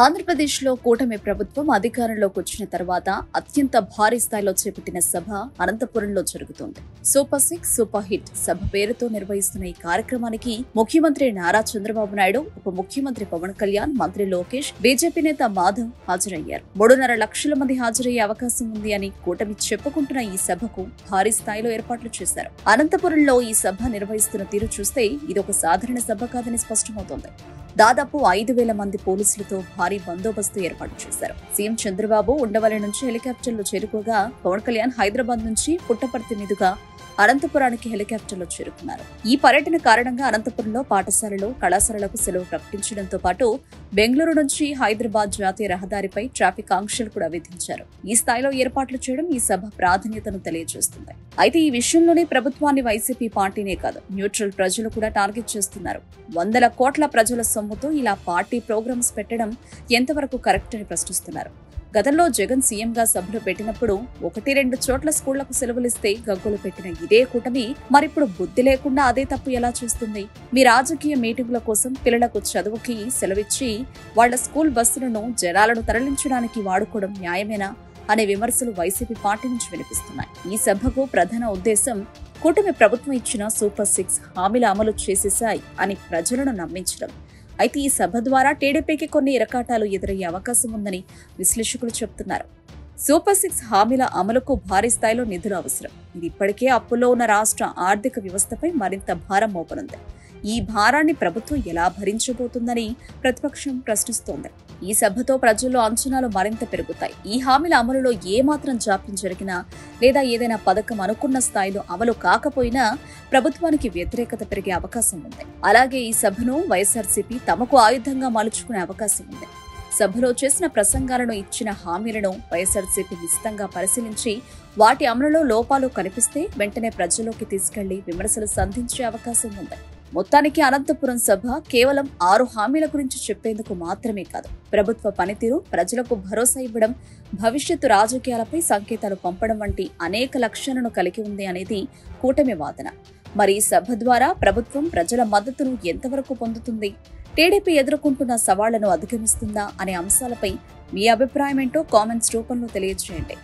ఆంధ్రప్రదేశ్లో కూటమి ప్రభుత్వం అధికారంలోకి వచ్చిన తర్వాత అత్యంత భారీ స్థాయిలో చేపట్టిన సభ అనంతపురంలో జరుగుతోంది. సూపర్ సిక్స్ సూపర్ హిట్ సభ పేరుతో నిర్వహిస్తున్న ఈ కార్యక్రమానికి ముఖ్యమంత్రి నారా చంద్రబాబు నాయుడు, ఉప ముఖ్యమంత్రి పవన్ కళ్యాణ్, మంత్రి లోకేష్, బీజేపీ నేత మాధవ్ హాజరయ్యారు. 3.5 లక్షల మంది హాజరయ్యే అవకాశం ఉంది అని కూటమి చెప్పుకుంటున్న ఈ సభకు భారీ స్థాయిలో ఏర్పాట్లు చేశారు. అనంతపురంలో ఈ సభ నిర్వహిస్తున్న తీరు చూస్తే ఇదొక సాధారణ సభ కాదని స్పష్టమవుతోంది. దాదాపు 5,000 మంది పోలీసులతో భారీ బందోబస్తు ఏర్పాటు చేశారు. సీఎం చంద్రబాబు ఉండవల్లి నుంచి హెలికాప్టర్లో చేరుకోగా, పవన్ కళ్యాణ్ హైదరాబాద్ నుంచి పుట్టపర్తి మీదుగా అనంతపురానికి హెలికాప్టర్లో చేరుకున్నారు. ఈ పర్యటన కారణంగా అనంతపురంలో పాఠశాలలు, కళాశాలలకు సెలవు ప్రకటించడంతో పాటు బెంగళూరు నుంచి హైదరాబాద్ జాతీయ రహదారిపై ట్రాఫిక్ ఆంక్షలు కూడా విధించారు. ఈ స్థాయిలో ఏర్పాట్లు చేయడం ఈ సభ ప్రాధాన్యతను తెలియజేస్తుంది. అయితే ఈ విషయంలోనే ప్రభుత్వాన్ని వైసీపీ పార్టీనే కాదు, న్యూట్రల్ ప్రజలు కూడా టార్గెట్ చేస్తున్నారు. 100 కోట్ల ప్రజల సొమ్ముతో ఇలా పార్టీ ప్రోగ్రామ్స్ పెట్టడం ఎంతవరకు కరెక్ట్ అని ప్రశ్నిస్తున్నారు. గతంలో జగన్ సీఎంగా సభలు పెట్టినప్పుడు 1-2 చోట్ల స్కూళ్లకు సెలవులిస్తే గగ్గోలు పెట్టిన ఇదే కూటమి మరిప్పుడు బుద్ధి లేకుండా అదే తప్పు ఎలా చేస్తుంది? మీ రాజకీయ మీటింగుల కోసం పిల్లలకు చదువుకి సెలవిచ్చి వాళ్ల స్కూల్ బస్సులను జనాలను తరలించడానికి వాడుకోవడం న్యాయమేనా అనే విమర్శలు వైసీపీ పార్టీ నుంచి వినిపిస్తున్నాయి. ఈ సభకు ప్రధాన ఉద్దేశం కూటమి ప్రభుత్వం ఇచ్చిన సూపర్ సిక్స్ హామీల అమలు చేసేశాయి అని ప్రజలను నమ్మించడం. అయితే ఈ సభ ద్వారా టీడీపీకి కొన్ని ఇరకాటాలు ఎదురయ్యే అవకాశం ఉందని విశ్లేషకులు చెబుతున్నారు. సూపర్ సిక్స్ హామీల అమలుకు భారీ స్థాయిలో నిధులు అవసరం. ఇది ఇప్పటికే అప్పుల్లో ఉన్న రాష్ట్ర ఆర్థిక వ్యవస్థపై మరింత భారం మోపనుంది. ఈ భారాన్ని ప్రభుత్వం ఎలా భరించబోతుందని ప్రతిపక్షం ప్రశ్నిస్తోంది. ఈ సభతో ప్రజల్లో అంచనాలు మరింత పెరుగుతాయి. ఈ హామీల అమలులో ఏమాత్రం జాప్యం జరిగినా లేదా ఏదైనా పథకం అనుకున్న స్థాయిలో అమలు కాకపోయినా ప్రభుత్వానికి వ్యతిరేకత పెరిగే అవకాశం ఉంది. అలాగే ఈ సభను వైఎస్ఆర్సీపీ తమకు ఆయుధంగా మలుచుకునే అవకాశం ఉంది. సభలో చేసిన ప్రసంగాలను, ఇచ్చిన హామీలను వైఎస్ఆర్సీపీ నిశితంగా పరిశీలించి వాటి అమలులో లోపాలు కనిపిస్తే వెంటనే ప్రజల్లోకి తీసుకెళ్లి విమర్శలు సంధించే అవకాశం ఉంది. మొత్తానికి అనంతపురం సభ కేవలం 6 హామీల గురించి చెప్పేందుకు మాత్రమే కాదు, ప్రభుత్వ పనితీరు, ప్రజలకు భరోసా ఇవ్వడం, భవిష్యత్తు రాజకీయాలపై సంకేతాలు పంపడం వంటి అనేక లక్ష్యాలను కలిగి ఉంది అనేది కూటమి వాదన. మరి ఈ సభ ద్వారా ప్రభుత్వం ప్రజల మద్దతును ఎంతవరకు పొందుతుంది? టీడీపీ ఎదుర్కొంటున్న సవాళ్లను అధిగమిస్తుందా అనే అంశాలపై మీ అభిప్రాయం ఏంటో కామెంట్స్ రూపంలో తెలియజేయండి.